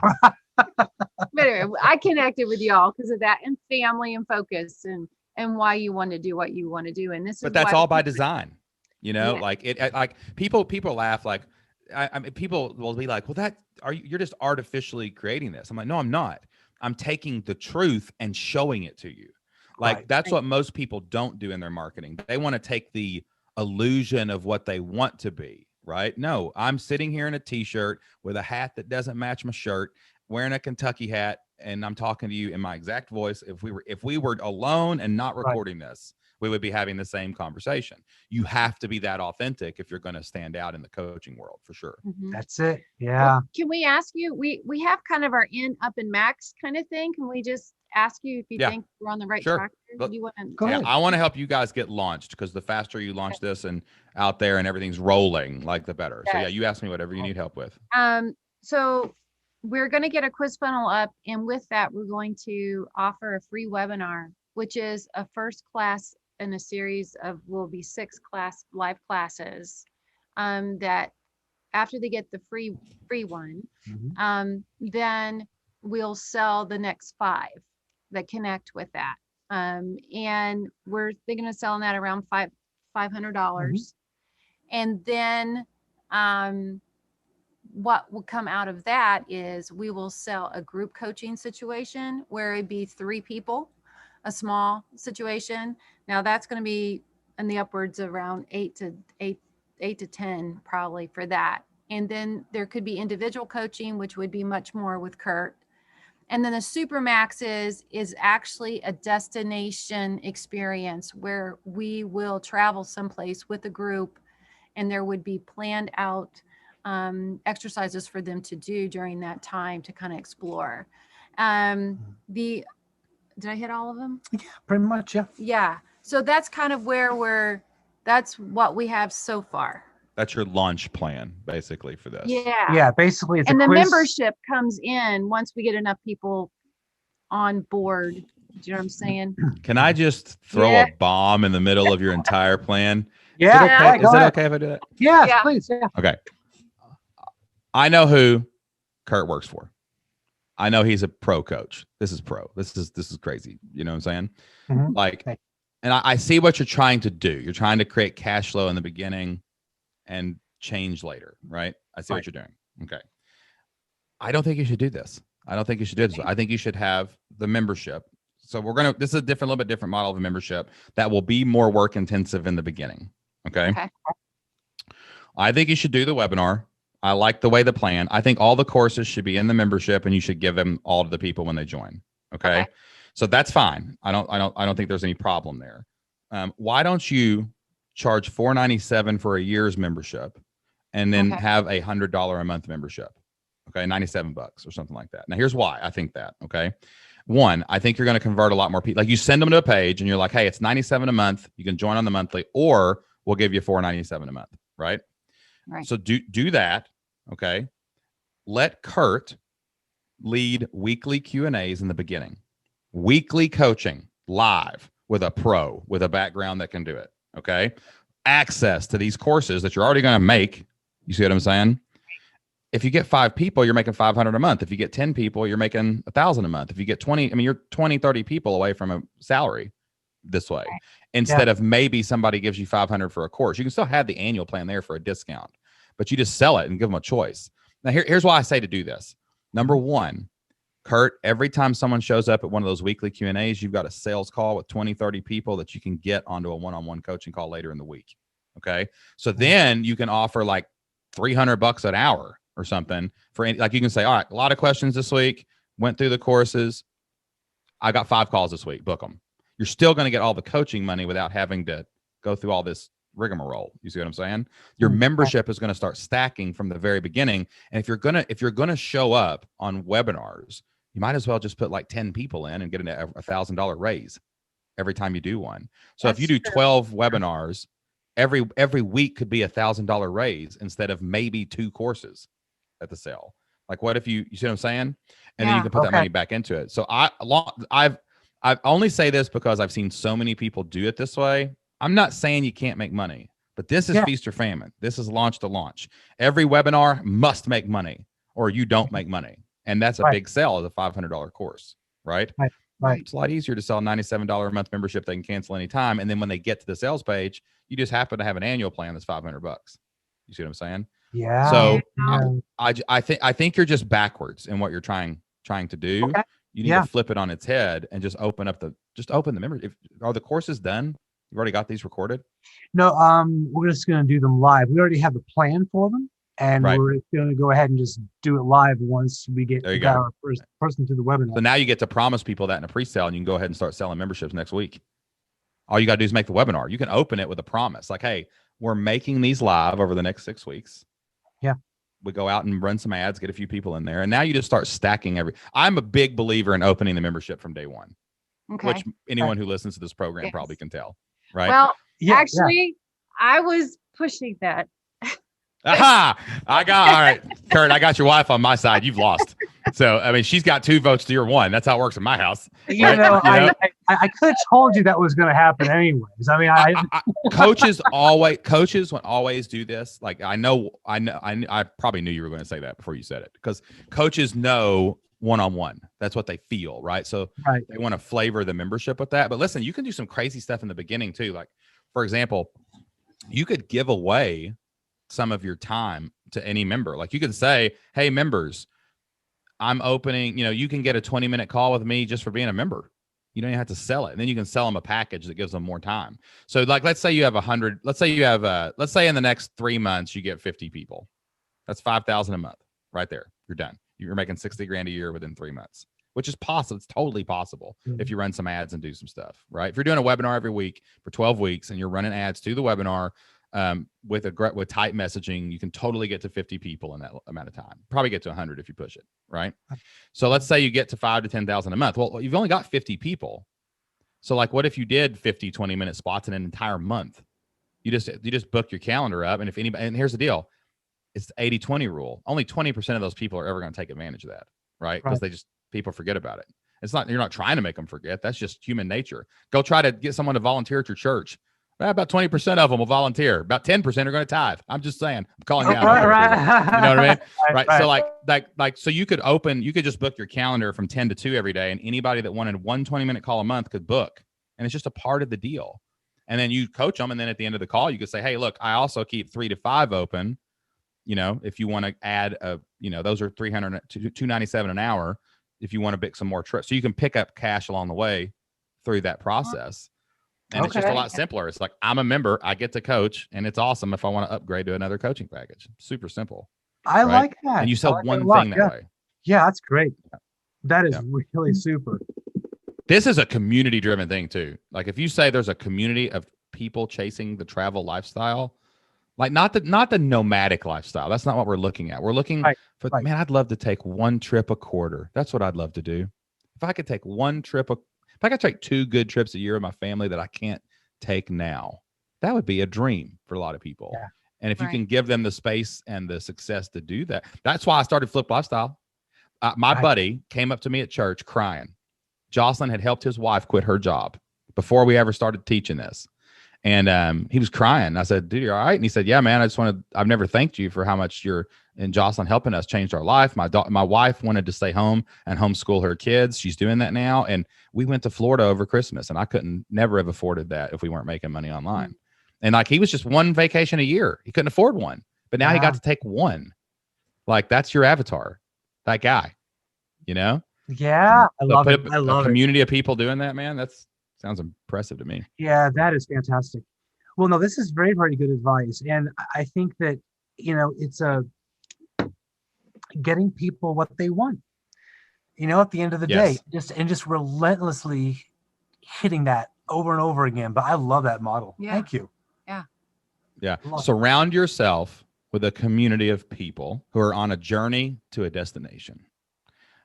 But anyway, I connected with y'all because of that, and family and focus, and why you want to do what you want to do. And this but that's all by design, like it, like people laugh. Like I mean, people will be like, well, you're just artificially creating this. I'm like, no, I'm not. I'm taking the truth and showing it to you. Like that's what most people don't do in their marketing. They want to take the illusion of what they want to be, right? No, I'm sitting here in a t-shirt with a hat that doesn't match my shirt, wearing a Kentucky hat, and I'm talking to you in my exact voice. If we were alone and not recording this, we would be having the same conversation. You have to be that authentic if you're going to stand out in the coaching world, for sure. Mm-hmm. That's it. Yeah. Well, can we ask you, we have kind of our in, up, and max kind of thing. Can we just ask you if you think we're on the right track? But, you want to go ahead. I want to help you guys get launched, because the faster you launch this and out there and everything's rolling, like the better. So you ask me whatever you need help with. So we're going to get a quiz funnel up, and with that, we're going to offer a free webinar, which is a first class in a series of, will be 6 live classes, that after they get the free one, then we'll sell the next 5 that connect with that. And we're thinking of selling that around $500. And then what will come out of that is we will sell a group coaching situation where it'd be 3 people, a small situation. Now that's going to be in the upwards of around 8 to 10 probably for that. And then there could be individual coaching, which would be much more with Kurt. And then the Supermax is actually a destination experience where we will travel someplace with a group, and there would be planned out exercises for them to do during that time to kind of explore. Did I hit all of them? Yeah, pretty much. Yeah. Yeah. So that's kind of where that's what we have so far. That's your launch plan, basically, for this. Yeah. Yeah. Basically, it's and a the quiz. membership comes in once we get enough people on board. Do you know what I'm saying? Can I just throw Yeah. a bomb in the middle of your entire plan? Yeah. Is it okay, is it okay if I do that? Yes, Yeah. please. Yeah. Okay. I know who Kurt works for. I know he's a pro coach. This is pro. This is crazy. You know what I'm saying? Mhm. Like, Okay. and I see what you're trying to do. You're trying to create cash flow in the beginning and change later, right? I see what you're doing. Okay. I don't think you should do this. I don't think you should do this. I think you should have the membership. So this is a little bit different model of a membership that will be more work intensive in the beginning. Okay. I think you should do the webinar. I like the way the plan. I think all the courses should be in the membership, and you should give them all to the people when they join. Okay. So that's fine. I don't think there's any problem there. Why don't you charge $497 for a year's membership and then have $100 a month membership? Okay. $97 or something like that. Now here's why I think that. Okay. One, I think you're going to convert a lot more people. Like, you send them to a page and you're like, hey, it's $97 a month. You can join on the monthly, or we'll give you $497 a month. Right. So do that. Okay. Let Kurt lead weekly Q&As in the beginning, weekly coaching live with a pro with a background that can do it. Okay. Access to these courses that you're already going to make. You see what I'm saying? If you get 5 people, you're making $500 a month. If you get 10 people, you're making $1,000 a month. If you get 20, you're 20, 30 people away from a salary this way. Instead of maybe somebody gives you $500 for a course. You can still have the annual plan there for a discount, but you just sell it and give them a choice. Now, here's why I say to do this. Number one, Kurt, every time someone shows up at one of those weekly Q&As, you've got a sales call with 20, 30 people that you can get onto a one-on-one coaching call later in the week. Okay. So then you can offer like $300 an hour or something for any, like, you can say, all right, a lot of questions this week, went through the courses. I got 5 calls this week, book them. You're still going to get all the coaching money without having to go through all this rigmarole. You see what I'm saying? Your membership is going to start stacking from the very beginning. And if you're going to show up on webinars, you might as well just put like 10 people in and get a $1,000 raise every time you do one. So if you do 12 webinars, every week could be $1,000 raise instead of maybe 2 courses at the sale. Like, what if you see what I'm saying? And then you can put that money back into it. So I only say this because I've seen so many people do it this way. I'm not saying you can't make money, but this is feast or famine. This is launch to launch. Every webinar must make money or you don't make money. And that's a big sell as a $500 course, right? Right. It's a lot easier to sell a $97 a month membership they can cancel anytime. And then when they get to the sales page, you just happen to have an annual plan that's $500. You see what I'm saying? Yeah. So I think you're just backwards in what you're trying to do. Okay. You need to flip it on its head and just open the membership. Are the courses done? You've already got these recorded? No, we're just going to do them live. We already have a plan for them, and we're going to go ahead and just do it live once we get our first person to the webinar. So now you get to promise people that in a pre-sale, and you can go ahead and start selling memberships next week. All you got to do is make the webinar. You can open it with a promise, like, hey, we're making these live over the next 6 weeks. Yeah. We go out and run some ads, get a few people in there, and now you just start stacking I'm a big believer in opening the membership from day one, which anyone who listens to this program probably can tell, right? Well, actually, I was pushing that. Aha! All right, Kurt, I got your wife on my side. You've lost. So, she's got 2 votes to your 1. That's how it works in my house. I could have told you that was going to happen anyways. Coaches will always do this. Like, I probably knew you were going to say that before you said it, because coaches know one-on-one. That's what they feel, right? So they want to flavor the membership with that. But listen, you can do some crazy stuff in the beginning too. Like, for example, you could give away some of your time to any member. Like, you could say, hey, members, I'm opening, you can get a 20-minute call with me just for being a member. You don't even have to sell it. And then you can sell them a package that gives them more time. So, like, let's say you have 100, let's say in the next 3 months, you get 50 people, That's $5,000 a month right there. You're done. You're making 60 grand a year within 3 months, which is possible. It's totally possible if you run some ads and do some stuff, right? If you're doing a webinar every week for 12 weeks and you're running ads to the webinar with tight messaging, you can totally get to 50 people in that amount of time. Probably get to 100 if you push it, right? So let's say you get to 5 to 10,000 a month. Well, you've only got 50 people. So like, what if you did 50 20-minute spots in an entire month? You just book your calendar up, and if anybody, and here's the deal, it's the 80-20 rule. Only 20% of those people are ever going to take advantage of that, right? Because people forget about it. It's not, you're not trying to make them forget. That's just human nature. Go try to get someone to volunteer at your church. Well, about 20% of them will volunteer. About 10% are going to tithe. I'm just saying. I'm calling you out. You know what I mean? Right. So like, so you could just book your calendar from 10 to 2 every day, and anybody that wanted one 20-minute call a month could book. And it's just a part of the deal. And then you coach them. And then at the end of the call, you could say, hey, look, I also keep 3 to 5 open. You know, if you want to add those are $297 an hour. If you want to pick some more trips, so you can pick up cash along the way through that process. And it's just a lot simpler. It's like, I'm a member, I get to coach, and it's awesome if I want to upgrade to another coaching package. Super simple. I like that. And you sell one thing that way. Yeah, that's great. That is really super. This is a community-driven thing too. Like, if you say there's a community of people chasing the travel lifestyle, like not the nomadic lifestyle. That's not what we're looking at. We're looking for, man, I'd love to take one trip a quarter. That's what I'd love to do. If I could take one trip, if I could take 2 good trips a year with my family that I can't take now, that would be a dream for a lot of people. Yeah. And if you can give them the space and the success to do that, that's why I started Flip Lifestyle. My buddy came up to me at church crying. Jocelyn had helped his wife quit her job before we ever started teaching this. And he was crying. I said, dude, you all right? And he said, yeah, man, I've never thanked you for how much you're and Jocelyn helping us changed our life. My wife wanted to stay home and homeschool her kids. She's doing that now. And we went to Florida over Christmas, and I never have afforded that if we weren't making money online. And like, he was just one vacation a year. He couldn't afford one, but now he got to take one. Like, that's your avatar, that guy, you know? Yeah. I love it. I love a community of people doing that, man. Sounds impressive to me. Yeah, that is fantastic. Well, no, this is very, very good advice. And I think that, it's getting people what they want, at the end of the day, just relentlessly hitting that over and over again. But I love that model. Yeah. Thank you. Yeah. Surround yourself with a community of people who are on a journey to a destination.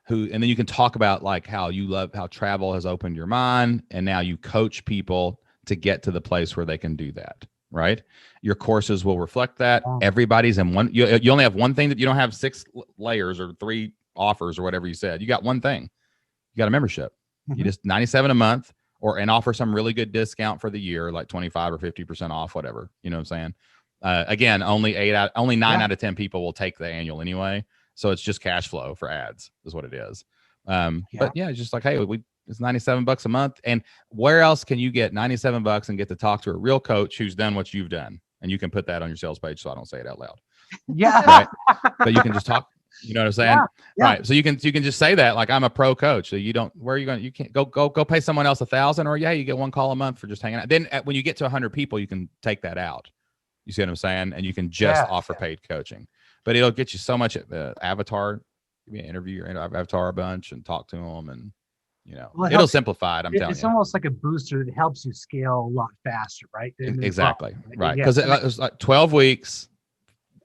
And then you can talk about like how you love how travel has opened your mind, and now you coach people to get to the place where they can do that, right? Your courses will reflect that. Everybody's in one. You only have one thing, that you don't have 6 layers or 3 offers or whatever you said. You got one thing. You got a membership. You just $97 a month, and offer some really good discount for the year, like 25 or 50% off, whatever. You know what I'm saying? Again, only 9 out of 10 people will take the annual anyway. So it's just cash flow for ads is what it is. But yeah, it's just like, hey, it's $97 a month. And where else can you get $97 and get to talk to a real coach who's done what you've done? And you can put that on your sales page, so I don't say it out loud. Yeah. Right? But you can just talk, you know what I'm saying? Yeah. Right. So you can just say that, like, I'm a pro coach. So you can't go pay someone else $1,000, or you get one call a month for just hanging out. Then when you get to 100 people, you can take that out. You see what I'm saying? And you can just offer paid coaching. But it'll get you so much avatar. You can interview your avatar a bunch and talk to them, and it'll simplify it. I'm telling you, it's almost like a booster that helps you scale a lot faster, right? Exactly, right? Because it's like 12 weeks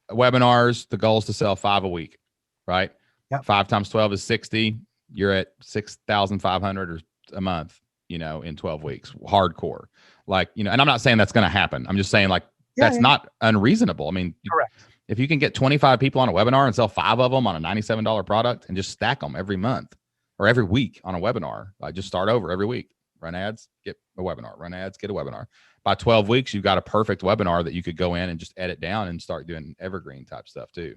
webinars. The goal is to sell 5 a week, right? Yep. 5 times 12 is 60. You're at 6,500 a month, in 12 weeks, hardcore. Like, and I'm not saying that's going to happen. I'm just saying, like, that's not unreasonable. I mean, correct. If you can get 25 people on a webinar and sell 5 of them on a $97 product, and just stack them every month or every week on a webinar, like, just start over every week, run ads, get a webinar, run ads, get a webinar. By 12 weeks, you've got a perfect webinar that you could go in and just edit down and start doing evergreen type stuff too.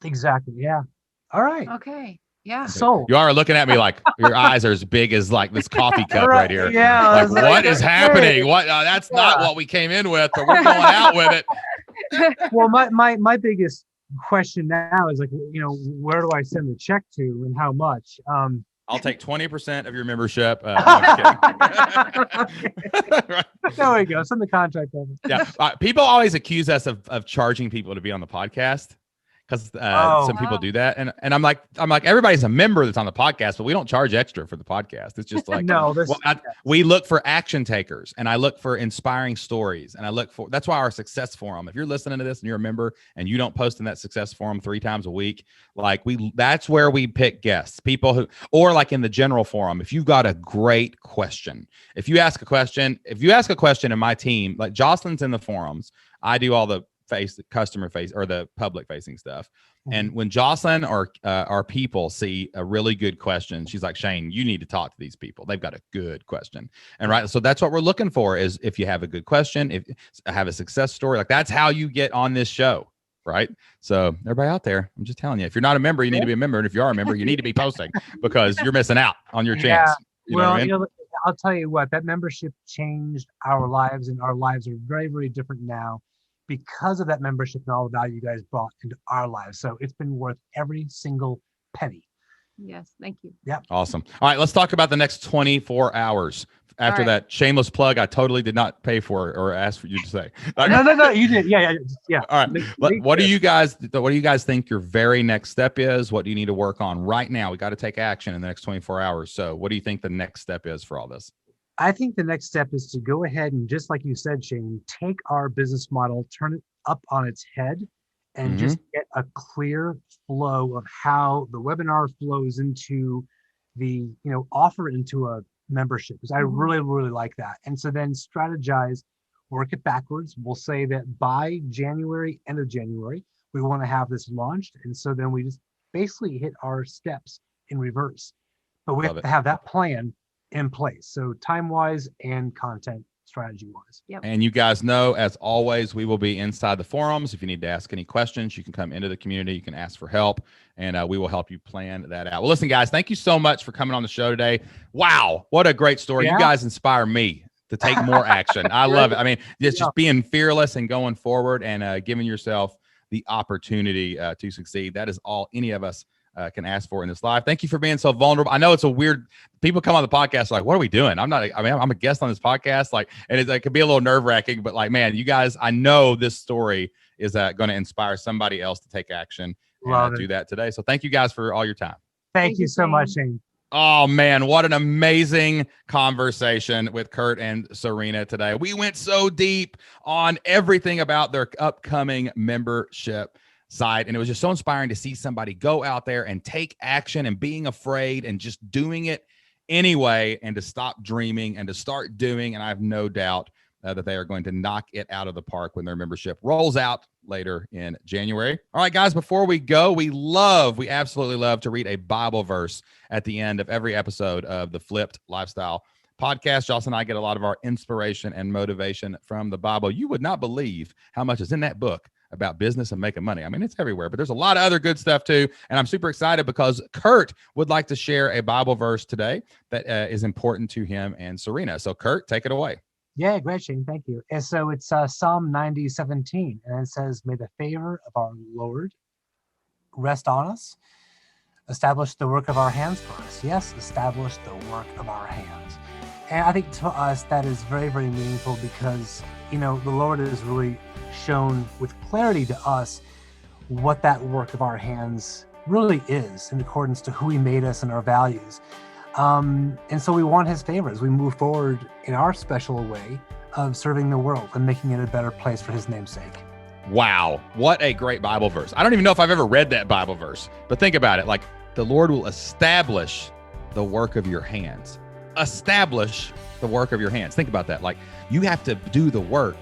Exactly. Yeah. All right. Okay. Yeah. So you are looking at me like your eyes are as big as like this coffee cup right here. Yeah. Like, what is happening? What? That's not what we came in with, but we're going out with it. Well, my biggest question now is, like, where do I send the check to and how much? I'll take 20% of your membership. There we go. Send the contract over. Yeah. People always accuse us of charging people to be on the podcast. because Oh. some people do that, and I'm like everybody's a member that's on the podcast, but we don't charge extra for the podcast. It's just like No, this well, we look for action takers, and I look for inspiring stories, and I look for that's why our success forum. If you're listening to this and you're a member and you don't post in that success forum 3 times a week, like that's where we pick guests, people who, or like in the general forum, if you've got a great question, if you ask a question in my team, like Jocelyn's in the forums, I do all the customer face or the public facing stuff. And when Jocelyn or our people see a really good question, she's like, Shane, you need to talk to these people. They've got a good question. And right. So that's what we're looking for is if you have a good question, if I have a success story, like that's how you get on this show. Right. So everybody out there, I'm just telling you, if you're not a member, you need to be a member. And if you are a member, you need to be posting because you're missing out on your chance. You know what I mean? I'll tell you what, that membership changed our lives, and our lives are very, very different now because of that membership and all the value you guys brought into our lives. So it's been worth every single penny. Yes, thank you. Yeah. Awesome. All right, let's talk about the next 24 hours. After that shameless plug, I totally did not pay for or ask for you to say. No, you did. Yeah. All right. What do you guys think your very next step is? What do you need to work on right now? We got to take action in the next 24 hours. So what do you think the next step is for all this? I think the next step is to go ahead and, just like you said, Shane, take our business model, turn it up on its head, and just get a clear flow of how the webinar flows into the, offer into a membership. Because I really, really like that. And so then strategize, work it backwards. We'll say that by January, end of January, we want to have this launched. And so then we just basically hit our steps in reverse. But we have to have that plan in place. So time-wise and content strategy-wise. Yep. And you guys know, as always, we will be inside the forums. If you need to ask any questions, you can come into the community. You can ask for help, and we will help you plan that out. Well, listen, guys, thank you so much for coming on the show today. Wow, what a great story. You guys inspire me to take more action. I love it. I mean, it's just being fearless and going forward and giving yourself the opportunity to succeed. That is all any of us can ask for in this live. Thank you for being so vulnerable. I know it's a weird, people come on the podcast like, what are we doing? I'm a guest on this podcast. Like, and it could be a little nerve wracking, but like, man, you guys, I know this story is going to inspire somebody else to take action and do that today. So thank you guys for all your time. Thank you so much, Shane. Oh man, what an amazing conversation with Kurt and Sirena today. We went so deep on everything about their upcoming membership side, and it was just so inspiring to see somebody go out there and take action and being afraid and just doing it anyway, and to stop dreaming and to start doing. And I have no doubt that they are going to knock it out of the park when their membership rolls out later in January. All right, guys, before we go, we absolutely love to read a Bible verse at the end of every episode of the Flipped Lifestyle podcast. Jocelyn and I get a lot of our inspiration and motivation from the Bible. You would not believe how much is in that book about business and making money. I mean, it's everywhere, but there's a lot of other good stuff too. And I'm super excited because Kurt would like to share a Bible verse today that is important to him and Sirena. So Kurt, take it away. Yeah, great, Shane. Thank you. And so it's Psalm 90:17, and it says, "May the favor of our Lord rest on us. Establish the work of our hands for us." Yes, establish the work of our hands. And I think to us that is very, very meaningful because, the Lord has really shown with clarity to us what that work of our hands really is in accordance to who he made us and our values. And so we want his favor as we move forward in our special way of serving the world and making it a better place for his name's sake. Wow. What a great Bible verse. I don't even know if I've ever read that Bible verse, but think about it. Like, the Lord will establish the work of your hands. Establish the work of your hands. Think about that. Like, you have to do the work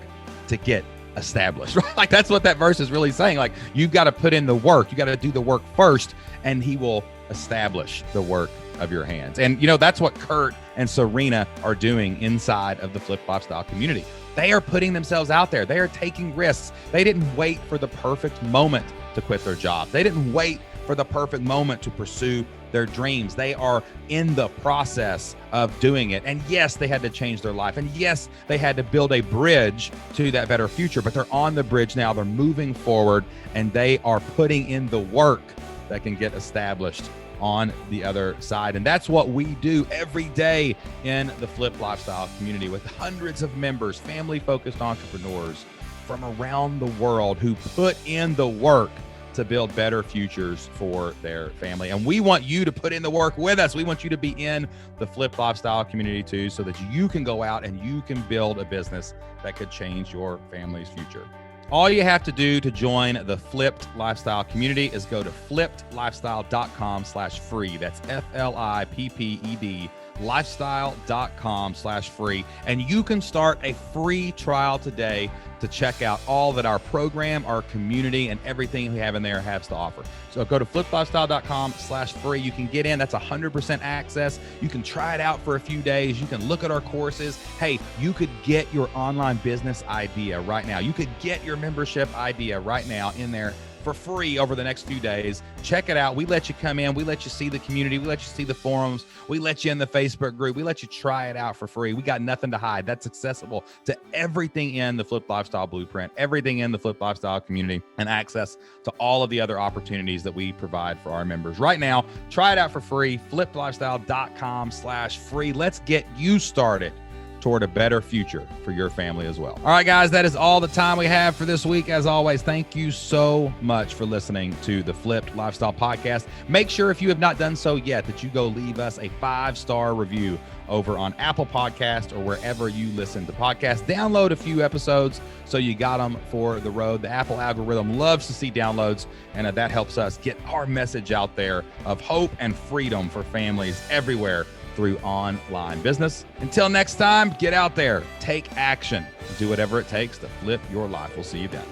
to get established, right? Like, that's what that verse is really saying. Like, you've got to put in the work. You got to do the work first, and he will establish the work of your hands. And that's what Kurt and Sirena are doing inside of the Flip Lifestyle community. They are putting themselves out there. They are taking risks. They didn't wait for the perfect moment to quit their job. They didn't wait for the perfect moment to pursue their dreams. They are in the process of doing it. And yes, they had to change their life. And yes, they had to build a bridge to that better future, but they're on the bridge now. They're moving forward, and they are putting in the work that can get established on the other side. And that's what we do every day in the Flip Lifestyle community with hundreds of members, family-focused entrepreneurs from around the world who put in the work to build better futures for their family. And we want you to put in the work with us. We want you to be in the Flipped Lifestyle community too, so that you can go out and you can build a business that could change your family's future. All you have to do to join the Flipped Lifestyle community is go to flippedlifestyle.com/free. That's FLIPPED lifestyle.com/free. And you can start a free trial today to check out all that our program, our community, and everything we have in there has to offer. So go to flippedlifestyle.com/free. You can get in. That's 100% access. You can try it out for a few days. You can look at our courses. Hey, you could get your online business idea right now. You could get your membership idea right now in there for free over the next few days. Check it out. We let you come in. We let you see the community. We let you see the forums. We let you in the Facebook group. We let you try it out for free. We got nothing to hide. That's accessible to everything in the Flipped Lifestyle Blueprint, everything in the Flipped Lifestyle community, and access to all of the other opportunities that we provide for our members. Right now, try it out for free, flippedlifestyle.com/free. Let's get you started toward a better future for your family as well. All right, guys, that is all the time we have for this week. As always, thank you so much for listening to the Flipped Lifestyle Podcast. Make sure, if you have not done so yet, that you go leave us a 5-star review over on Apple Podcast or wherever you listen to podcasts. Download a few episodes so you got them for the road. The Apple algorithm loves to see downloads, and that helps us get our message out there of hope and freedom for families everywhere through online business. Until next time, get out there, take action, and do whatever it takes to flip your life. We'll see you then.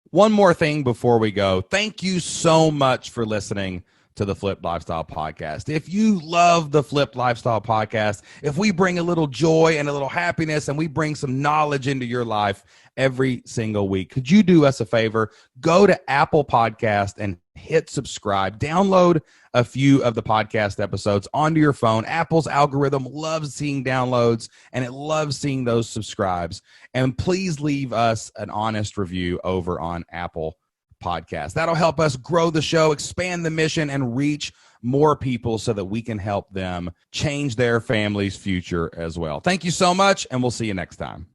One more thing before we go. Thank you so much for listening to the Flipped Lifestyle Podcast. If you love the Flipped Lifestyle Podcast, if we bring a little joy and a little happiness and we bring some knowledge into your life every single week, could you do us a favor? Go to Apple Podcast and hit subscribe. Download a few of the podcast episodes onto your phone. Apple's algorithm loves seeing downloads, and it loves seeing those subscribes. And please leave us an honest review over on Apple Podcast. That'll help us grow the show, expand the mission, and reach more people so that we can help them change their family's future as well. Thank you so much, and we'll see you next time.